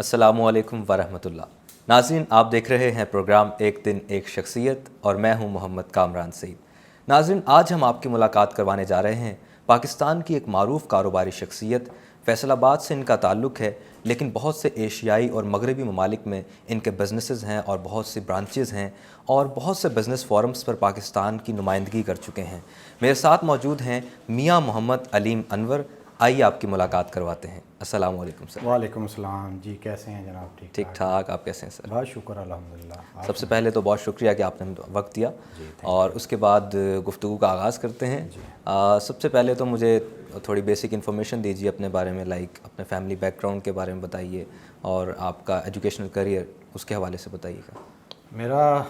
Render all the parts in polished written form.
السلام علیکم ورحمۃ اللہ. ناظرین، آپ دیکھ رہے ہیں پروگرام ایک دن ایک شخصیت اور میں ہوں محمد کامران سعید. ناظرین، آج ہم آپ کی ملاقات کروانے جا رہے ہیں پاکستان کی ایک معروف کاروباری شخصیت. فیصل آباد سے ان کا تعلق ہے، لیکن بہت سے ایشیائی اور مغربی ممالک میں ان کے بزنسز ہیں اور بہت سی برانچز ہیں اور بہت سے بزنس فورمز پر پاکستان کی نمائندگی کر چکے ہیں. میرے ساتھ موجود ہیں میاں محمد علیم انور. آئیے آپ کی ملاقات کرواتے ہیں. السلام علیکم سر. وعلیکم السلام جی، کیسے ہیں جناب؟ ٹھیک ٹھاک. آپ کیسے ہیں سر؟ بہت شکر الحمدللہ. سب سے پہلے تو بہت شکریہ کہ آپ نے وقت دیا، اور اس کے بعد گفتگو کا آغاز کرتے ہیں. سب سے پہلے تو مجھے تھوڑی بیسک انفارمیشن دیجیے اپنے بارے میں، لائک اپنے فیملی بیک گراؤنڈ کے بارے میں بتائیے، اور آپ کا ایجوکیشنل کریئر اس کے حوالے سے بتائیے گا. میرا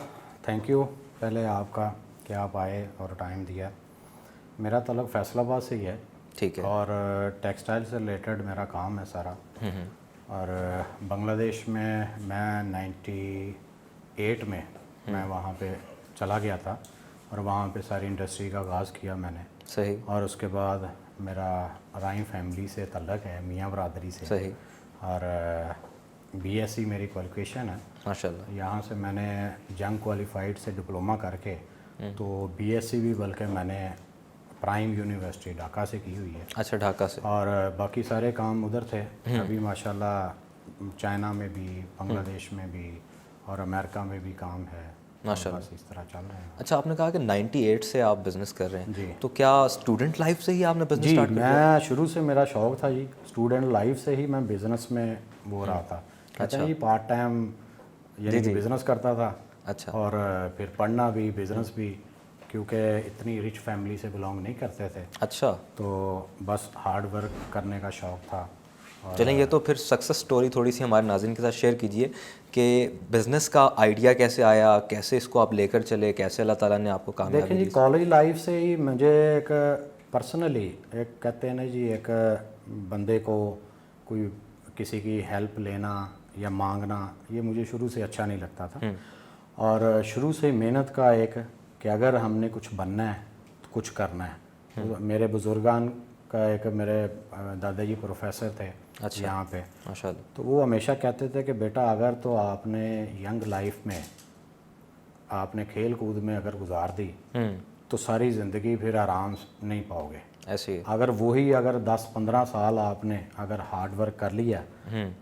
تھینک یو پہلے آپ کا کہ آپ آئے اور ٹائم دیا. میرا تعلق فیصل آباد سے ہی ہے. ٹھیک ہے. اور ٹیکسٹائل سے ریلیٹڈ میرا کام ہے سارا. اور بنگلہ دیش میں 98 میں وہاں پہ چلا گیا تھا، اور وہاں پہ ساری انڈسٹری کا آغاز کیا میں نے. صحیح. اور اس کے بعد میرا رائن فیملی سے تعلق ہے، میاں برادری سے. صحیح. اور BSc میری کوالیفیکیشن ہے ماشاءاللہ. یہاں سے میں نے جنگ کوالیفائڈ سے ڈپلومہ کر کے تو BSc بھی بلکہ میں نے پرائم یونیورسٹی ڈھاکہ سے کی ہوئی ہے. اچھا، ڈھاکہ سے. اور باقی سارے کام ادھر تھے. ابھی ماشاءاللہ چائنا میں بھی، بنگلہ دیش میں بھی، اور امریکہ میں بھی کام ہے. ماشاءاللہ. بس اس طرح چل رہے ہیں. اچھا، آپ نے کہا کہ 98 سے آپ بزنس کر رہے ہیں. جی. تو کیا اسٹوڈنٹ لائف سے ہی آپ نے بزنس جی، اسٹارٹ کر دیا؟ میں شروع سے میرا شوق تھا جی، اسٹوڈنٹ لائف سے ہی میں بزنس میں وہ رہا تھا. کہتے ہیں جی پارٹ ٹائم یعنی کہ بزنس کرتا تھا. اچھا. اور پھر پڑھنا بھی، بزنس بھی، کیونکہ اتنی رچ فیملی سے بلانگ نہیں کرتے تھے. اچھا. تو بس ہارڈ ورک کرنے کا شوق تھا. چلیں، یہ تو پھر سکسیس سٹوری تھوڑی سی ہمارے ناظرین کے ساتھ شیئر کیجئے کہ بزنس کا آئیڈیا کیسے آیا، کیسے اس کو آپ لے کر چلے، کیسے اللہ تعالیٰ نے آپ کو کامیابی دی. دیکھیں جی، کالج لائف سے ہی مجھے ایک پرسنلی ایک کہتے ہیں نا جی، ایک بندے کو کوئی کسی کی ہیلپ لینا یا مانگنا، یہ مجھے شروع سے اچھا نہیں لگتا تھا. اور شروع سے محنت کا ایک کہ اگر ہم نے کچھ بننا ہے تو کچھ کرنا ہے. میرے بزرگان کا ایک میرے دادا جی پروفیسر تھے یہاں پہ. ماشاءاللہ. تو وہ ہمیشہ کہتے تھے کہ بیٹا اگر تو آپ نے ینگ لائف میں آپ نے کھیل کود میں اگر گزار دی تو ساری زندگی پھر آرام نہیں پاؤ گے. ایسے اگر وہی اگر 10-15 سال آپ نے اگر ہارڈ ورک کر لیا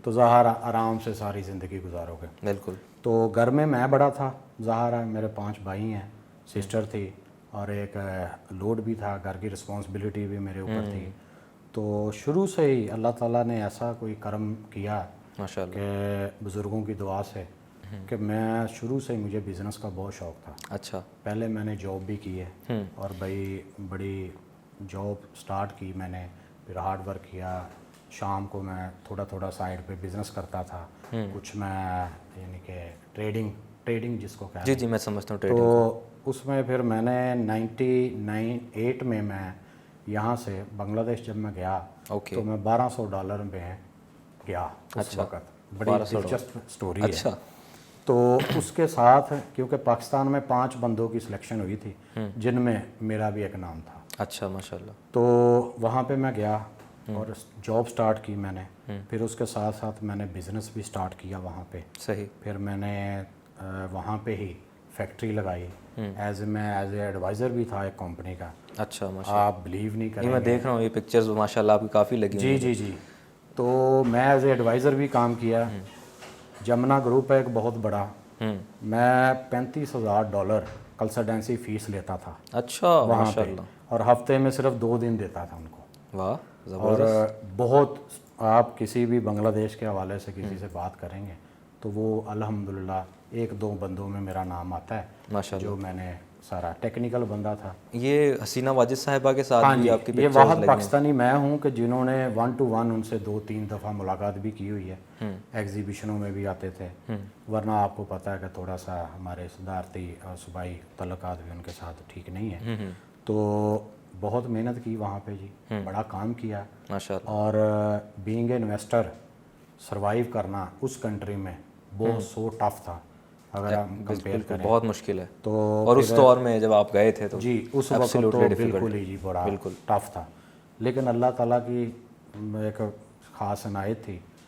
تو ظاہر آرام سے ساری زندگی گزارو گے. بالکل. تو گھر میں بڑا تھا، ظاہر ہے میرے 5 بھائی ہیں، سسٹر تھی، اور ایک لوڈ بھی تھا، گھر کی رسپانسبلٹی بھی میرے اوپر تھی. تو شروع سے ہی اللہ تعالیٰ نے ایسا کوئی کرم کیا ماشاءاللہ کہ بزرگوں کی دعا سے کہ میں شروع سے مجھے بزنس کا بہت شوق تھا. اچھا. پہلے میں نے جاب بھی کی ہے، اور بھائی بڑی جاب سٹارٹ کی میں نے، پھر ہارڈ ورک کیا. شام کو میں تھوڑا تھوڑا سائڈ پہ بزنس کرتا تھا. کچھ میں یعنی کہ ٹریڈنگ جس کو کہتے ہیں. جی، میں سمجھتا ہوں ٹریڈنگ. تو اس میں پھر میں نے 98 میں یہاں سے بنگلہ دیش جب میں گیا تو میں $1200 میں گیا اس وقت. بڑی دلچسپ سٹوری ہے. تو اس کے ساتھ کیونکہ پاکستان میں 5 بندوں کی سلیکشن ہوئی تھی جن میں میرا بھی ایک نام تھا. اچھا. ماشاءاللہ. تو وہاں پہ میں گیا اور جاب سٹارٹ کی میں نے. پھر اس کے ساتھ ساتھ میں نے بزنس بھی سٹارٹ کیا وہاں پہ. صحیح. پھر میں نے وہاں پہ ہی فیکٹری لگائی. میں ایز اے ایڈوائزر بھی تھا ایک کمپنی کا. اچھا. ماشاءاللہ. آپ بلیو نہیں کریں گے، میں دیکھ رہا ہوں یہ پکچرز ماشاءاللہ آپ کی کافی لگی ہوئی ہیں. جی. تو میں ایز اے ایڈوائزر بھی کام کیا. جمنا گروپ ہے ایک بہت بڑا. میں $35,000 کنسلٹنسی فیس لیتا تھا. اچھا. وہاں پہ، اور ہفتے میں صرف 2 دن دیتا تھا ان کو. واہ، اور بہت آپ کسی بھی بنگلہ دیش کے حوالے سے کسی سے بات کریں گے تو وہ الحمدللہ 1-2 بندوں میں میرا نام آتا ہے. ماشاءاللہ. جو میں نے سارا ٹیکنیکل بندہ تھا. یہ حسینہ واجد صاحبہ کے ساتھ بھی آپ کی یہ واحد پاکستانی میں ہوں کہ جنہوں نے 1 to 1 ان سے 2-3 دفعہ ملاقات بھی کی ہوئی ہے. ایگزیبیشنوں میں بھی آتے تھے. ورنہ آپ کو پتہ ہے کہ تھوڑا سا ہمارے صدارتی اور صوبائی تعلقات بھی ان کے ساتھ ٹھیک نہیں ہیں. تو بہت محنت کی وہاں پہ جی، بڑا کام کیا. ماشاءاللہ. اور بینگ اے انویسٹر سروائیو کرنا اس کنٹری میں بہت سو ٹف تھا اگر ہم کمپیئر کریں. بہت مشکل ہے. تو اور اس دور میں جب آپ گئے تھے تو جی اس وقت تو بالکل ہی جی بڑا ٹف تھا. لیکن اللہ تعالیٰ کی ایک خاص عنایت تھی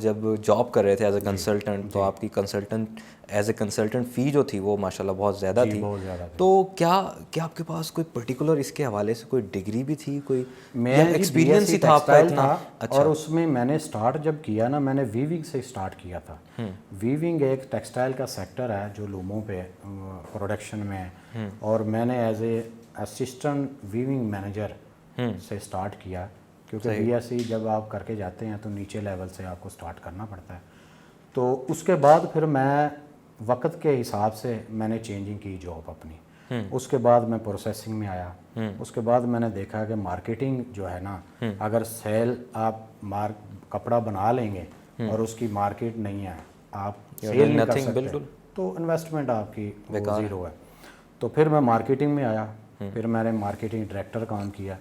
جب جاب کر رہے تھے ایز اے کنسلٹنٹ تو آپ کی ایز اے کنسلٹنٹ فی جو تھی وہ ماشاءاللہ بہت زیادہ تھی، بہت زیادہ تھی۔ تو کیا آپ کے پاس کوئی پرٹیکولر اس کے حوالے سے کوئی ڈگری بھی تھی، کوئی میں ایکسپیرینس ہی تھا آپ کا اتنا؟ اور اس میں میں نے سٹارٹ جب کیا نا، میں نے ویونگ سے سٹارٹ کیا تھا۔ ویونگ ایک ٹیکسٹائل کا سیکٹر ہے جو لوموں پہ پروڈکشن میں ہے، اور میں نے as a assistant weaving manager سے سٹارٹ کیا، کیونکہ بی ایس سی جب آپ کر کے جاتے ہیں تو نیچے لیول سے آپ کو سٹارٹ کرنا پڑتا ہے۔ تو اس کے بعد پھر میں وقت کے حساب سے میں نے چینجنگ کی جاب اپنی، اس کے بعد میں پروسیسنگ میں آیا، اس کے بعد میں نے دیکھا کہ مارکیٹنگ جو ہے نا، اگر سیل آپ کپڑا بنا لیں گے اور اس کی مارکیٹ نہیں ہے، آپ سیل نہیں کر سکتے، تو انویسٹمنٹ آپ کی زیرو ہے۔ تو پھر میں مارکیٹنگ میں آیا، پھر میں نے مارکیٹنگ ڈائریکٹر کام کیا،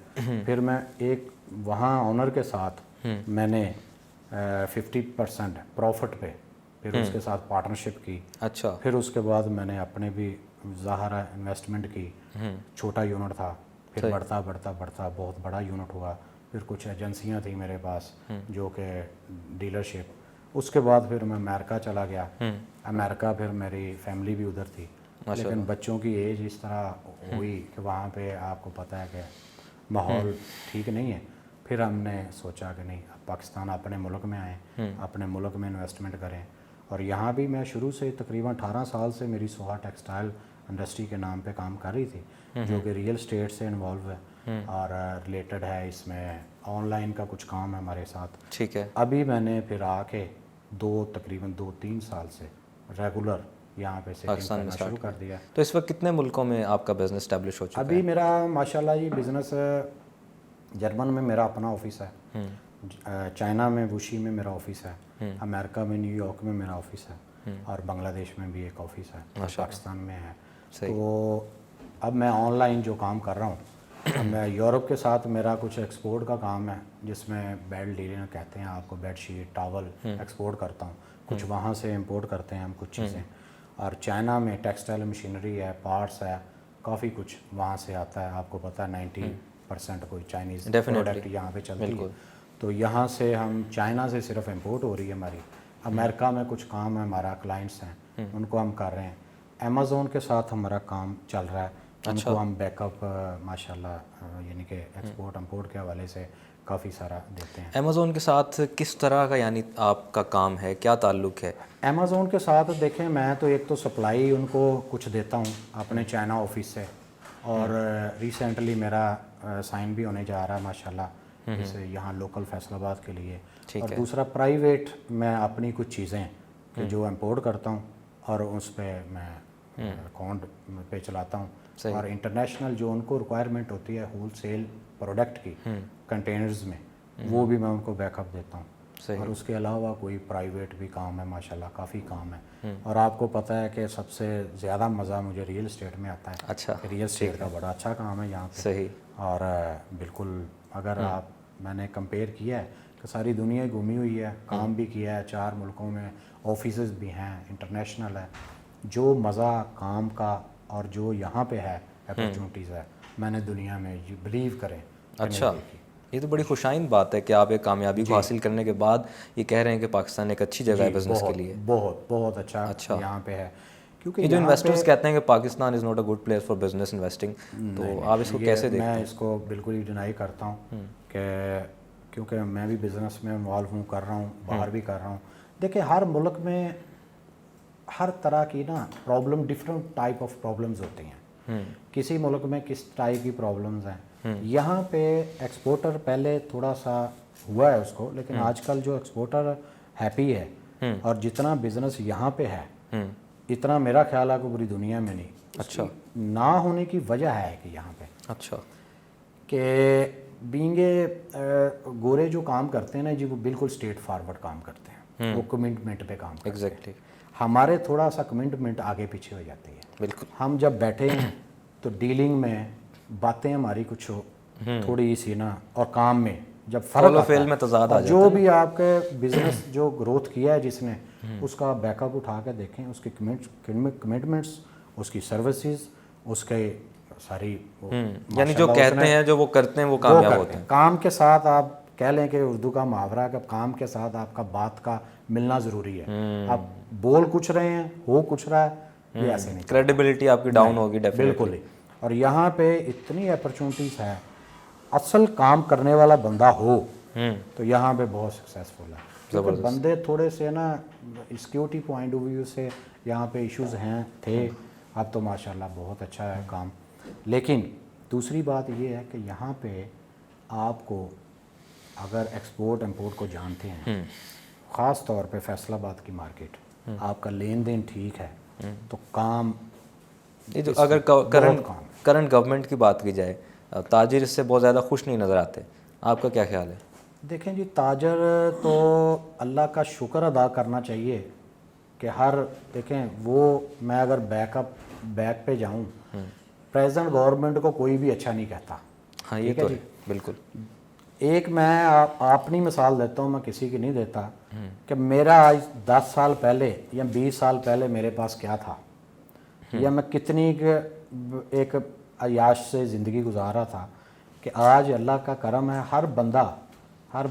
پھر میں ایک وہاں آنر کے ساتھ میں نے 50% پروفٹ پہ پھر اس کے ساتھ پارٹنرشپ کی۔ اچھا، پھر اس کے بعد میں نے اپنے بھی ظاہر انویسٹمنٹ کی، چھوٹا یونٹ تھا، پھر بڑھتا بڑھتا بڑھتا بہت بڑا یونٹ ہوا، پھر کچھ ایجنسیاں تھیں میرے پاس جو کہ ڈیلرشپ۔ اس کے بعد پھر میں امریکہ چلا گیا، امریکہ پھر میری فیملی بھی ادھر تھی، لیکن بچوں کی ایج اس طرح ہوئی کہ وہاں پہ آپ کو پتہ ہے کہ ماحول ٹھیک نہیں ہے۔ پھر ہم نے سوچا کہ نہیں، اب پاکستان اپنے ملک میں آئیں، اپنے ملک میں انویسٹمنٹ کریں، اور یہاں بھی میں شروع سے تقریباً 18 سال سے میری سوہا ٹیکسٹائل انڈسٹری کے نام پہ کام کر رہی تھی، جو کہ ریئل اسٹیٹ سے انوالو ہے اور ریلیٹڈ ہے، اس میں آن لائن کا کچھ کام ہے ہمارے ساتھ۔ ٹھیک ہے۔ ابھی میں نے پھر آ کے تقریباً 2-3 سال سے ریگولر یہاں پہ سیٹنگ کرنا شروع کر دیا۔ تو اس وقت کتنے ملکوں میں آپ کا بزنس اسٹیبلش ہو چکا ہے؟ ابھی میرا ماشاءاللہ یہ بزنس جرمن میں میرا اپنا آفس ہے، چائنا میں ووشی میں میرا آفس ہے، امریکہ میں نیو یارک میں میرا آفس ہے، اور بنگلہ دیش میں بھی ایک آفس ہے، پاکستان میں ہے۔ تو اب میں آن لائن جو کام کر رہا ہوں، میں یورپ کے ساتھ میرا کچھ ایکسپورٹ کا کام ہے، جس میں بیڈ ڈیلنگ کہتے ہیں آپ کو، بیڈ شیٹ ٹاول ایکسپورٹ کرتا ہوں، کچھ وہاں سے امپورٹ کرتے ہیں ہم کچھ چیزیں، اور چائنا میں ٹیکسٹائل مشینری ہے، پارٹس ہے، کافی کچھ وہاں سے آتا ہے۔ آپ کو پتہ ہے 90% کوئی چائنیز پروڈکٹ یہاں پہ چلتی ہے، تو یہاں سے ہم چائنا سے صرف امپورٹ ہو رہی ہے ہماری۔ امریکہ میں کچھ کام ہے، ہمارا کلائنٹس ہیں، ان کو ہم کر رہے ہیں۔ امیزون کے ساتھ ہمارا کام چل رہا ہے، ان کو ہم بیک اپ ماشاءاللہ یعنی کہ ایکسپورٹ امپورٹ کے حوالے سے کافی سارا دیتے ہیں۔ امیزون کے ساتھ کس طرح کا یعنی آپ کا کام ہے، کیا تعلق ہے؟ امیزون کے ساتھ دیکھیں، میں تو ایک تو سپلائی ان کو کچھ دیتا ہوں اپنے چائنا آفس سے، اور ریسنٹلی میرا سائن بھی ہونے جا رہا ہے ماشاءاللہ جیسے یہاں لوکل فیصل آباد کے لیے، اور دوسرا پرائیویٹ میں اپنی کچھ چیزیں کہ جو امپورٹ کرتا ہوں اور اس پہ میں اکاؤنٹ پہ چلاتا ہوں، اور انٹرنیشنل جو ان کو ریکوائرمنٹ ہوتی ہے ہول سیل پروڈکٹ کی کنٹینرز میں، وہ بھی میں ان کو بیک اپ دیتا ہوں۔ اور اس کے علاوہ کوئی پرائیویٹ بھی کام ہے ماشاءاللہ، کافی کام ہے، اور آپ کو پتہ ہے کہ سب سے زیادہ مزہ مجھے ریئل اسٹیٹ میں آتا ہے۔ اچھا، ریئل اسٹیٹ کا بڑا اچھا کام ہے یہاں پہ، صحیح، اور بالکل اگر میں نے کمپیئر کیا ہے کہ ساری دنیا گھومی ہوئی ہے، کام بھی کیا ہے 4 ملکوں میں، آفیسز بھی ہیں، انٹرنیشنل ہے، جو مزہ کام کا اور جو یہاں پہ ہے اپرچونیٹیز ہے، میں نے دنیا میں بلیو کریں۔ اچھا، یہ تو بڑی خوشائند بات ہے کہ آپ ایک کامیابی کو حاصل کرنے کے بعد یہ کہہ رہے ہیں کہ پاکستان ایک اچھی جگہ ہے بزنس کے لیے۔ بہت اچھا یہاں پہ ہے، کیونکہ یہ جو انویسٹرز کہتے ہیں کہ Pakistan is not a good place for business investing, تو آپ اس کو کیسے دیکھتے ہیں؟ میں اس کو بالکل ہی ڈینائی کرتا ہوں کہ کیونکہ میں بھی بزنس میں انوالو ہوں، کر رہا ہوں، باہر بھی کر رہا ہوں۔ دیکھیں ہر ملک میں ہر طرح کی نا problem, different type of problems ہوتی ہیں، کسی ملک میں کس ٹائپ کی پرابلمز ہیں۔ یہاں پہ ایکسپورٹر پہلے تھوڑا سا ہوا ہے اس کو، لیکن آج کل جو ایکسپورٹر ہیپی ہے، اور جتنا بزنس یہاں پہ ہے اتنا میرا خیال ہے کہ پوری دنیا میں نہیں۔ اچھا، نہ ہونے کی وجہ ہے کہ یہاں پہ اچھا، کہ بینگے گورے جو کام کرتے ہیں نا جی، وہ بالکل اسٹریٹ فارورڈ کام کرتے ہیں، وہ کمٹمنٹ پہ کام کرتے ہیں۔ ایگزیکٹلی، ہمارے تھوڑا سا کمٹمنٹ آگے پیچھے ہو جاتی ہے۔ بالکل، ہم جب بیٹھے ہیں تو ڈیلنگ میں باتیں ہماری کچھ تھوڑی سی نا، اور کام میں جب فرق آتا ہے، میں تضاد آ اور جو بھی آپ کے بزنس جو گروتھ کیا ہے جس نے، اس کا بیک اپ اٹھا کے دیکھیں، اس کی کمٹمنٹس، اس کی سروسز، اس کے ساری یعنی جو کہتے ہیں جو وہ کرتے ہیں وہ کامیاب ہوتے ہیں. کام کے ساتھ آپ کہہ لیں کہ اردو کا محاورہ ہے کہ کام کے ساتھ آپ کا بات کا ملنا ضروری ہے. آپ بول کچھ رہے ہیں ہو کچھ رہا ہے یہ ایسے نہیں, کریڈیبلٹی آپ کی ڈاؤن ہوگی ڈیفینیٹلی. بالکل ہی. اور یہاں پہ اتنی اپرچونٹیز ہے, اصل کام کرنے والا بندہ ہو تو یہاں پہ بہت سکسیزفل ہے. کیونکہ بندے تھوڑے سے نا سیکیورٹی پوائنٹ آف ویو سے یہاں پہ ایشوز ہیں تھے, اب تو ماشاءاللہ بہت اچھا ہے کام. لیکن دوسری بات یہ ہے کہ یہاں پہ آپ کو اگر ایکسپورٹ امپورٹ کو جانتے ہیں, خاص طور پہ فیصل آباد کی مارکیٹ, آپ کا لین دین ٹھیک ہے تو کام. اگر کرنٹ گورنمنٹ کی بات کی جائے, تاجر اس سے بہت زیادہ خوش نہیں نظر آتے, آپ کا کیا خیال ہے؟ دیکھیں جی, تاجر تو اللہ کا شکر ادا کرنا چاہیے کہ دیکھیں وہ میں اگر بیک پہ جاؤں, پریزنٹ گورنمنٹ کو کوئی بھی اچھا نہیں کہتا. ہاں یہ تو ہے بالکل. ایک میں اپنی مثال دیتا ہوں, میں کسی کی نہیں دیتا, کہ میرا آج 10 سال پہلے یا 20 سال پہلے میرے پاس کیا تھا, یا میں کتنی ایک عیاش سے زندگی گزارا تھا, کہ آج اللہ کا کرم ہے ہر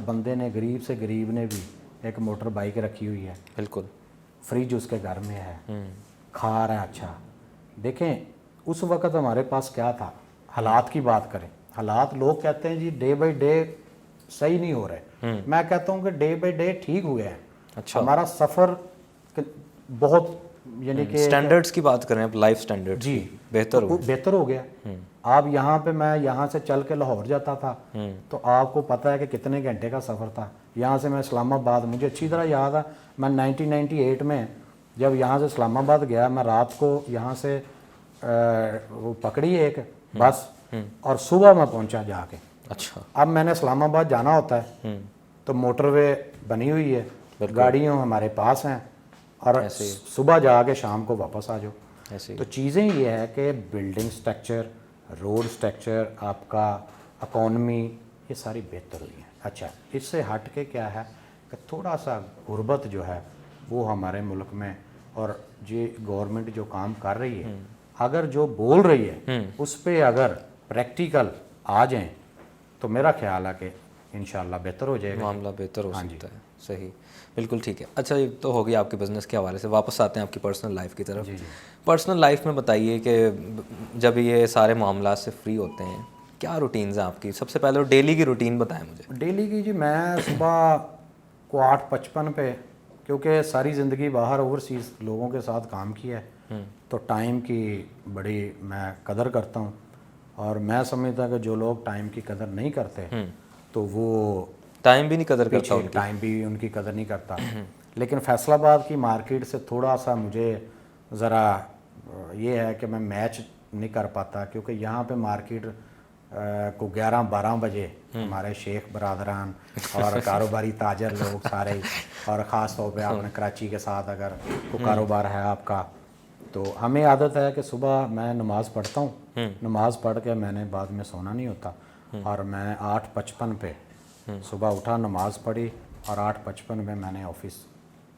بندے نے, غریب سے غریب نے بھی ایک موٹر بائک رکھی ہوئی ہے, بالکل, فریج اس کے گھر میں ہے, کھا رہا ہے اچھا. دیکھیں اس وقت ہمارے پاس کیا تھا, حالات کی بات کریں, حالات لوگ کہتے ہیں جی ڈے بائی ڈے صحیح نہیں ہو رہے, میں کہتا ہوں کہ ڈے بائی ڈے ٹھیک ہوئے ہیں. اچھا, ہمارا سفر بہت یعنی کہ سٹینڈرڈز کی بات کریں, لائف سٹینڈرڈ جی بہتر ہو گیا. آپ یہاں پہ, میں یہاں سے چل کے لاہور جاتا تھا تو آپ کو پتہ ہے کہ کتنے گھنٹے کا سفر تھا. یہاں سے میں اسلام آباد, مجھے اچھی طرح یاد ہے, میں 1998 میں جب یہاں سے اسلام آباد گیا, میں رات کو یہاں سے وہ پکڑی ایک بس اور صبح میں پہنچا جا کے. اچھا, اب میں نے اسلام آباد جانا ہوتا ہے تو موٹر وے بنی ہوئی ہے, گاڑیوں ہمارے پاس ہیں, اور صبح جا کے شام کو واپس آ جاؤ. تو چیزیں یہ ہے کہ بلڈنگ سٹرکچر, روڈ سٹرکچر, آپ کا اکانومی, یہ ساری بہتر ہوئی ہیں. اچھا, اس سے ہٹ کے کیا ہے کہ تھوڑا سا غربت جو ہے وہ ہمارے ملک میں, اور یہ گورنمنٹ جو کام کر رہی ہے, اگر جو بول رہی ہے اس پہ اگر پریکٹیکل آ جائیں تو میرا خیال ہے کہ انشاءاللہ بہتر ہو جائے گا, معاملہ بہتر ہو سکتا ہے. صحیح, بالکل ٹھیک ہے. اچھا, یہ تو ہو گیا آپ کے بزنس کے حوالے سے, واپس آتے ہیں آپ کی پرسنل لائف کی طرف. پرسنل لائف میں بتائیے کہ جب یہ سارے معاملات سے فری ہوتے ہیں کیا روٹینز ہیں آپ کی؟ سب سے پہلے ڈیلی کی روٹین بتائیں مجھے. ڈیلی کی جی, میں صبح کو 8:55 پہ, کیونکہ ساری زندگی باہر اوورسیز لوگوں کے ساتھ کام کیا ہے تو ٹائم کی بڑی میں قدر کرتا ہوں, اور میں سمجھتا کہ جو لوگ ٹائم کی قدر نہیں کرتے تو وہ ٹائم بھی نہیں قدر کرتا, ٹائم بھی ان کی قدر نہیں کرتا. لیکن فیصل آباد کی مارکیٹ سے تھوڑا سا مجھے ذرا یہ ہے کہ میں میچ نہیں کر پاتا, کیونکہ یہاں پہ مارکیٹ کو 11-12 بجے ہمارے شیخ برادران اور کاروباری تاجر لوگ سارے, اور خاص طور پہ آپ نے کراچی کے ساتھ اگر کوئی کاروبار ہے آپ کا, تو ہمیں عادت ہے کہ صبح میں نماز پڑھتا ہوں, نماز پڑھ کے میں نے بعد میں سونا نہیں ہوتا, اور میں 8:55 پہ صبح اٹھا, نماز پڑھی, اور 8:55 میں میں نے آفس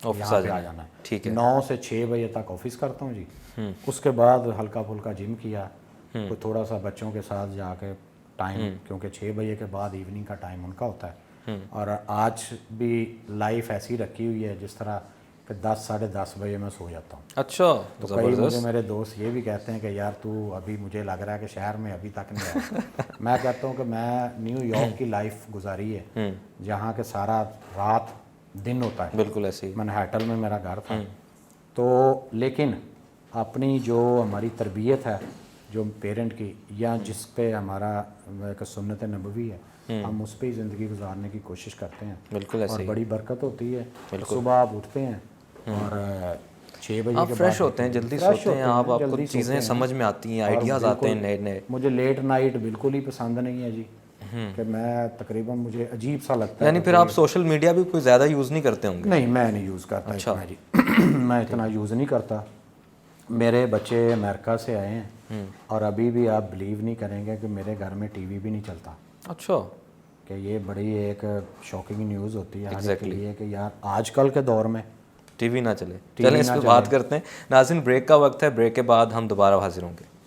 یہاں پہ آ جانا ہے. ٹھیک ہے, 9 سے 6 بجے تک آفس کرتا ہوں جی. اس کے بعد ہلکا پھلکا جم کیا, کوئی تھوڑا سا بچوں کے ساتھ جا کے ٹائم, کیونکہ 6 بجے کے بعد ایوننگ کا ٹائم ان کا ہوتا ہے, اور آج بھی لائف ایسی رکھی ہوئی ہے جس طرح کہ 10-10:30 بجے میں سو جاتا ہوں. اچھا, تو کئی مجھے میرے دوست یہ بھی کہتے ہیں کہ یار تو ابھی, مجھے لگ رہا ہے کہ شہر میں ابھی تک نہیں آیا. میں کہتا ہوں کہ میں نیو یارک کی لائف گزاری ہے جہاں کہ سارا رات دن ہوتا ہے. بالکل ایسے ہی منہٹن میں میرا گھر تھا. تو لیکن اپنی جو ہماری تربیت ہے جو پیرنٹ کی, یا جس پہ ہمارا ایک سنت نبوی ہے, ہم اس پہ ہی زندگی گزارنے کی کوشش کرتے ہیں. بالکل ایسے اور ہی, بڑی برکت ہوتی ہے. صبح آپ اٹھتے ہیں اور 6 بجے آپ فریش ہوتے ہیں, جلدی سوتے ہیں آپ کو چیزیں سمجھ میں آتی ہیں, آئیڈیاز آتے ہیں نئے نئے. مجھے لیٹ نائٹ بالکل ہی پسند نہیں ہے جی, کہ میں تقریباً مجھے عجیب سا لگتا ہے. یعنی پھر آپ سوشل میڈیا بھی کوئی زیادہ یوز نہیں کرتے ہوں گے؟ نہیں, میں نہیں یوز کرتا اتنا جی, میں اتنا یوز نہیں کرتا. میرے بچے امریکہ سے آئے ہیں اور ابھی بھی آپ بلیو نہیں کریں گے کہ میرے گھر میں ٹی وی بھی نہیں چلتا. اچھا, کہ یہ بڑی ایک شاکنگ نیوز ہوتی ہے ہر کے لیے کہ یار آج کل کے دور میں ٹی وی نہ چلے. چلیں اس پہ بات کرتے ہیں. ناظرین, بریک کا وقت ہے, بریک کے بعد ہم دوبارہ حاضر ہوں گے.